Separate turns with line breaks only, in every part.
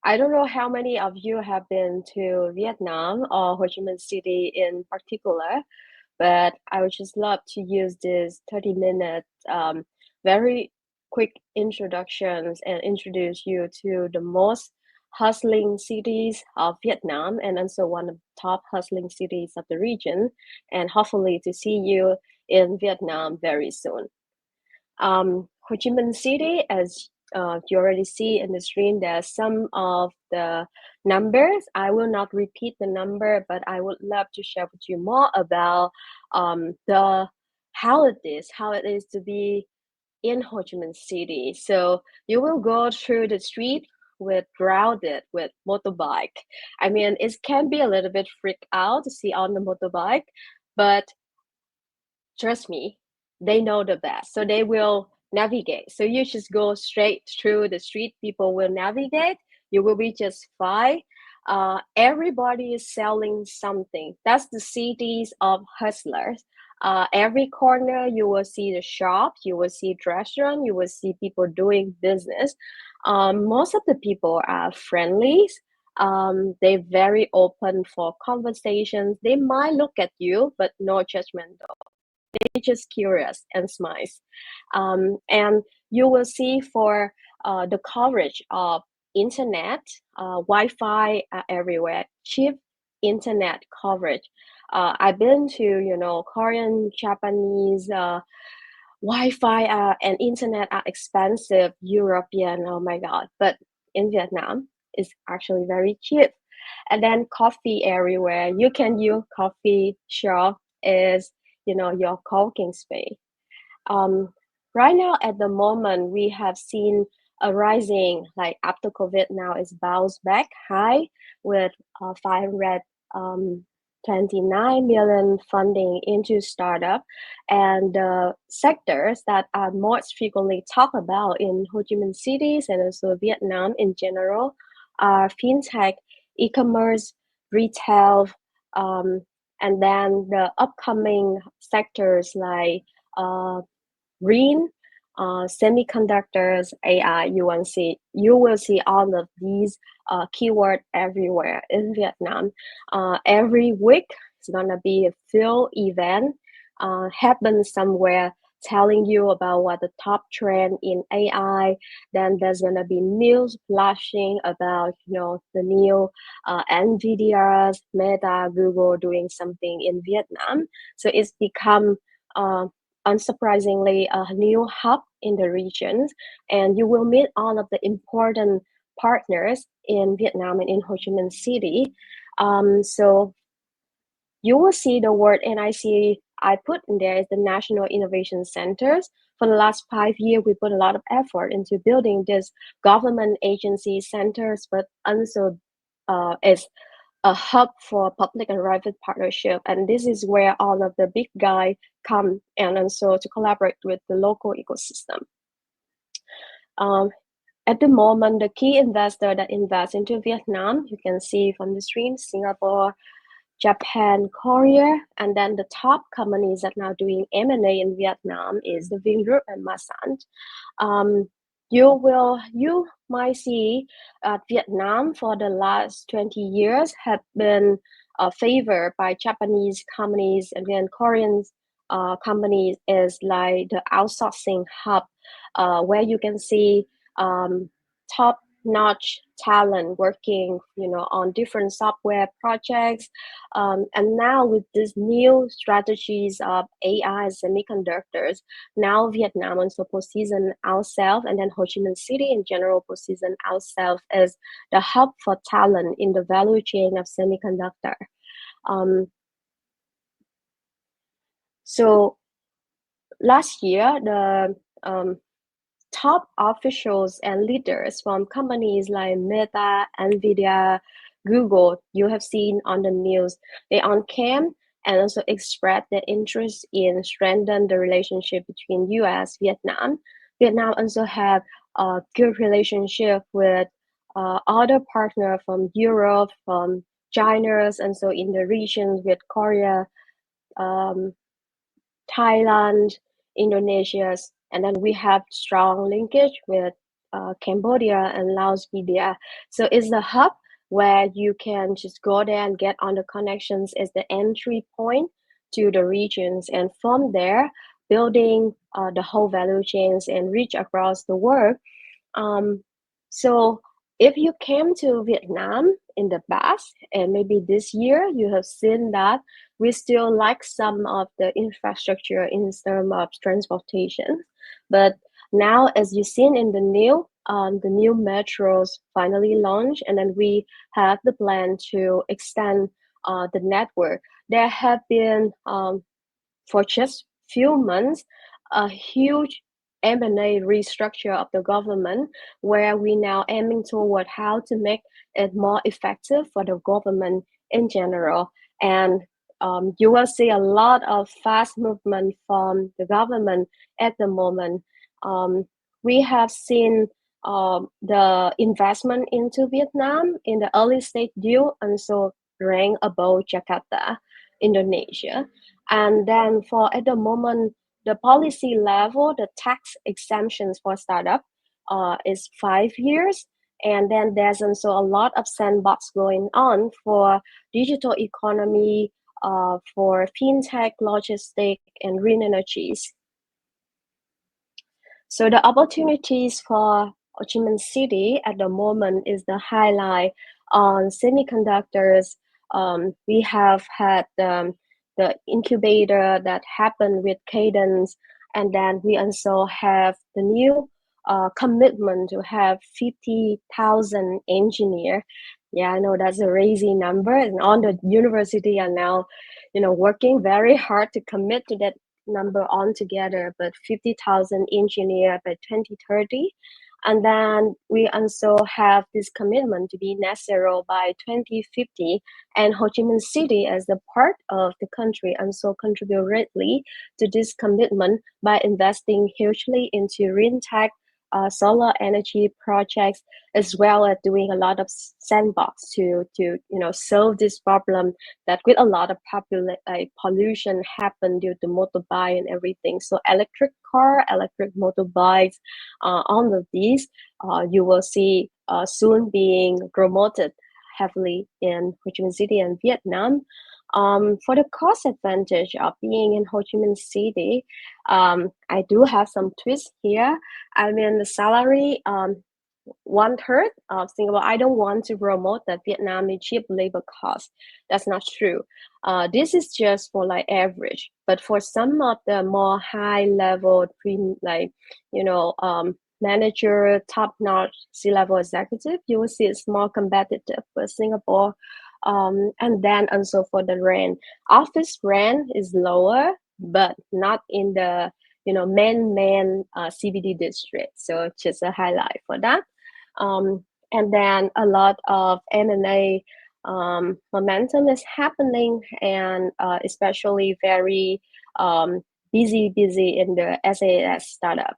I don't know how many of you have been to Vietnam or Ho Chi Minh City in particular, but I would just love to use this 30-minute very quick introductions and introduce you to the most hustling cities of Vietnam and also one of the top hustling cities of the region, and hopefully to see you in Vietnam very soon. Ho Chi Minh City, as you already see in the screen, there are some of the numbers. I will not repeat the number, but I would love to share with you more about the how it is to be in Ho Chi Minh City. So you will go through the street with crowded with motorbike. I mean, it can be a little bit freak out to see on the motorbike, but trust me, they know the best. So they will navigate. So you just go straight through the street. People will navigate. You will be just fine. Everybody is selling something. That's the cities of hustlers. Every corner you will see the shop, you will see the restaurant, you will see people doing business. Most of the people are friendly. They're very open for conversations. They might look at you, but no judgment. They're just curious and smiles. And you will see for the coverage of internet, Wi-Fi everywhere, cheap internet coverage. I've been to, Korean, Japanese, Wi-Fi and internet are expensive, European, oh my God. But in Vietnam, it's actually very cheap. And then coffee everywhere. You can use coffee shop is your co-working space. Um, right now, at the moment, we have seen a rising, like after COVID now is bounced back high with 529 million funding into startup. And the sectors that are most frequently talked about in Ho Chi Minh cities and also Vietnam in general are fintech, e-commerce, retail, and then the upcoming sectors like green, semiconductors, AI, you will see all of these keywords everywhere in Vietnam. Every week, it's gonna be a field event happen somewhere telling you about what the top trend in AI. Then there's gonna be news flashing about the new NVIDIA's, Meta, Google doing something in Vietnam. So it's become unsurprisingly a new hub in the regions, and you will meet all of the important partners in Vietnam and in Ho Chi Minh City. So you will see the word NIC I put in there is the National Innovation Centers. For the last 5 years, we put a lot of effort into building this government agency centers, but also is a hub for public and private partnership. And this is where all of the big guys come and also to collaborate with the local ecosystem. At the moment, the key investor that invests into Vietnam, you can see from the screen, Singapore, Japan, Korea, and then the top companies that now doing M&A in Vietnam is the Vingroup and Masan. You might see Vietnam for the last 20 years have been favored by Japanese companies, and then Korean companies is like the outsourcing hub where you can see top-notch talent working on different software projects, and now with these new strategies of AI semiconductors, now Vietnam also position ourselves, and then Ho Chi Minh City in general position ourselves as the hub for talent in the value chain of semiconductor. So last year, the top officials and leaders from companies like Meta, NVIDIA, Google, you have seen on the news, they on cam and also expressed their interest in strengthen the relationship between US, Vietnam. Vietnam also have a good relationship with other partners from Europe, from China, and so in the region with Korea, Thailand, Indonesia, and then we have strong linkage with Cambodia and Laos, Media. So it's the hub where you can just go there and get on the connections as the entry point to the regions, and from there building the whole value chains and reach across the world. um, so if you came to Vietnam in the past, and maybe this year, you have seen that we still lack some of the infrastructure in terms of transportation. But now, as you've seen in the new metros finally launched, and then we have the plan to extend the network. There have been for just few months, a huge M&A restructure of the government, where we now aiming toward how to make it more effective for the government in general. And you will see a lot of fast movement from the government at the moment. We have seen the investment into Vietnam in the early stage deal, and so rank above Jakarta, Indonesia. And then for at the moment, the policy level, the tax exemptions for startup is 5 years. And then there's also a lot of sandbox going on for digital economy, for fintech, logistics, and green energies. So the opportunities for Ho Chi Minh City at the moment is the highlight on semiconductors. We have had the incubator that happened with Cadence, and then we also have the new commitment to have 50,000 engineer. Yeah, I know that's a crazy number, and all the university are now, working very hard to commit to that number altogether, but 50,000 engineer by 2030. And then we also have this commitment to be net zero by 2050, and Ho Chi Minh City as the part of the country also contribute greatly to this commitment by investing hugely into green tech, solar energy projects, as well as doing a lot of sandbox to solve this problem that with a lot of pollution happen due to motorbike and everything. So electric car, electric motorbikes, all of these, you will see soon being promoted heavily in Ho Chi Minh City and Vietnam. For the cost advantage of being in Ho Chi Minh City, I do have some twists here. I mean, the salary, 1/3 of Singapore. I don't want to promote that Vietnam is cheap labor cost. That's not true. This is just for like average, but for some of the more high level, manager, top notch C-level executive, you will see it's more competitive for Singapore. And then also for the rent, office rent is lower, but not in the main CBD district. So just a highlight for that. And then a lot of M&A momentum is happening, and especially very busy in the SAS startup.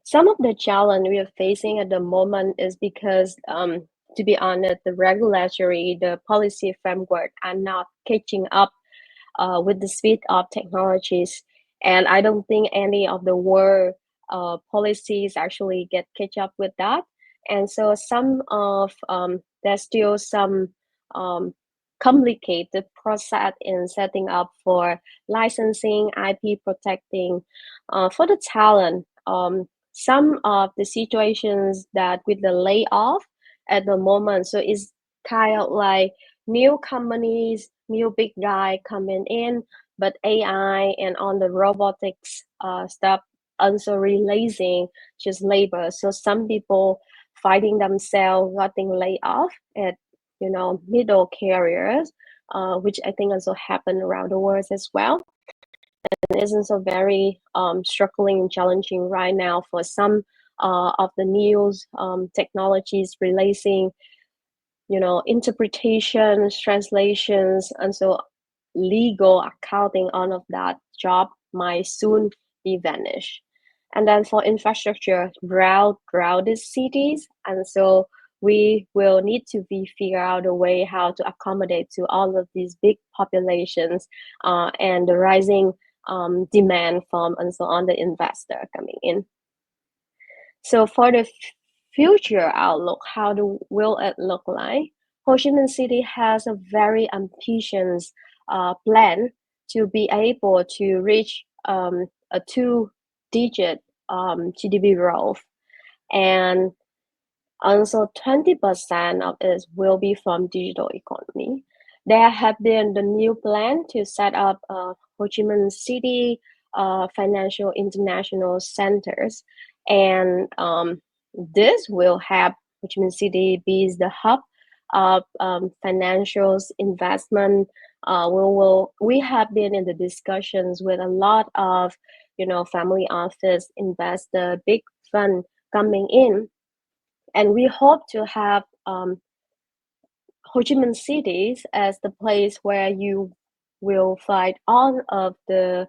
Some of the challenge we are facing at the moment is because, to be honest, the regulatory, the policy framework are not catching up with the speed of technologies, and I don't think any of the world policies actually get catch up with that. And so some of there's still some complicated process in setting up for licensing, IP protecting for the talent. Some of the situations that with the layoff at the moment, so it's kind of like new companies, new big guy coming in, but AI and on the robotics stuff also releasing just labor. So some people finding themselves getting laid off at middle carriers, which I think also happen around the world as well. And is also very struggling and challenging right now for some of the news technologies releasing, interpretations, translations, and so legal accounting, all of that job might soon be vanished. And then for infrastructure, crowded cities, and so we will need to figure out a way how to accommodate to all of these big populations and the rising demand from and so on the investor coming in. So for the future outlook, will it look like? Ho Chi Minh City has a very ambitious plan to be able to reach a two-digit GDP growth, and also 20% of it will be from digital economy. There have been the new plan to set up Ho Chi Minh City financial international centers, and this will have Ho Chi Minh City be the hub of financials investment. We have been in the discussions with a lot of family office investor, big fund coming in, and we hope to have Ho Chi Minh City as the place where you will find all of the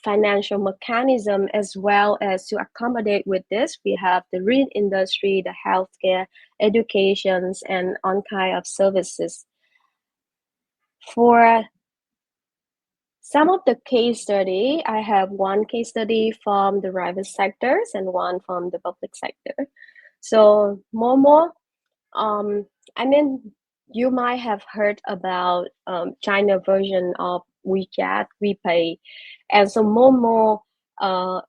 financial mechanism, as well as to accommodate with this. We have the real industry, the healthcare, educations, and all kind of services. For some of the case study, I have one case study from the private sectors and one from the public sector. So Momo, I mean, you might have heard about China version of WeChat, WePay, and so Momo,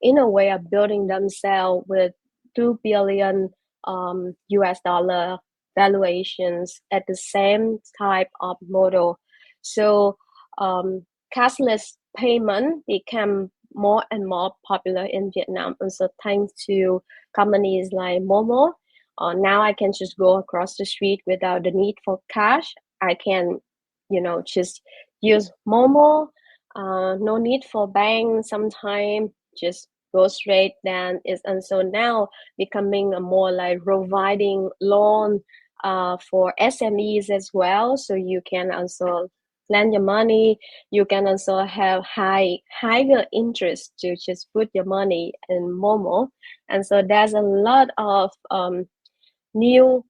in a way, are building themselves with 2 billion US dollar valuations at the same type of model. So cashless payment became more and more popular in Vietnam, and so thanks to companies like Momo. Now I can just go across the street without the need for cash. I can, just use Momo. No need for bank. Sometimes just go straight. Then and so now becoming a more like providing loan for SMEs as well. So you can also lend your money. You can also have higher interest to just put your money in Momo. And so there's a lot of new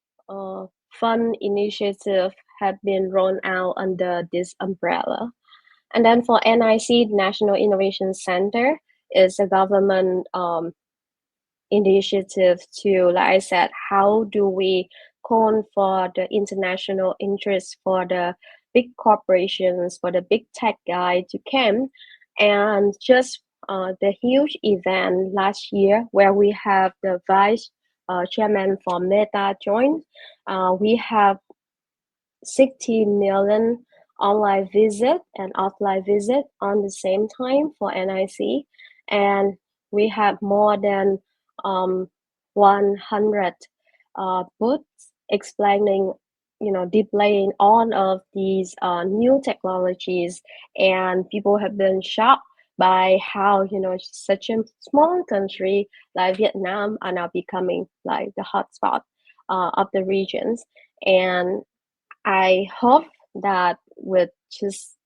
fund initiative have been rolled out under this umbrella. And then for NIC, National Innovation Center, is a government initiative to, like I said, how do we call for the international interest for the big corporations, for the big tech guy to come, and just the huge event last year where we have the vice chairman for Meta joined. We have 60 million online visit and offline visit on the same time for NIC, and we have more than 100 booths explaining, displaying all of these new technologies, and people have been shocked by how such a small country like Vietnam are now becoming like the hotspot of the regions. And I hope that with just,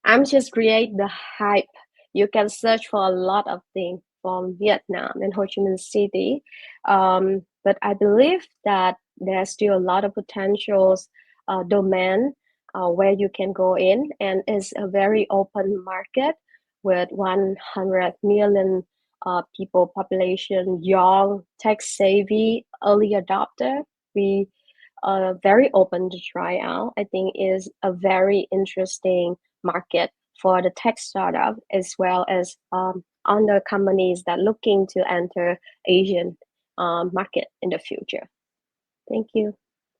I'm just create the hype. You can search for a lot of things from Vietnam and Ho Chi Minh City. But I believe that there's still a lot of potentials domain where you can go in, and it's a very open market with 100 million people population, young, tech savvy, early adopter. We very open to try out. I think is a very interesting market for the tech startup, as well as other companies that looking to enter Asian market in the future. Thank you.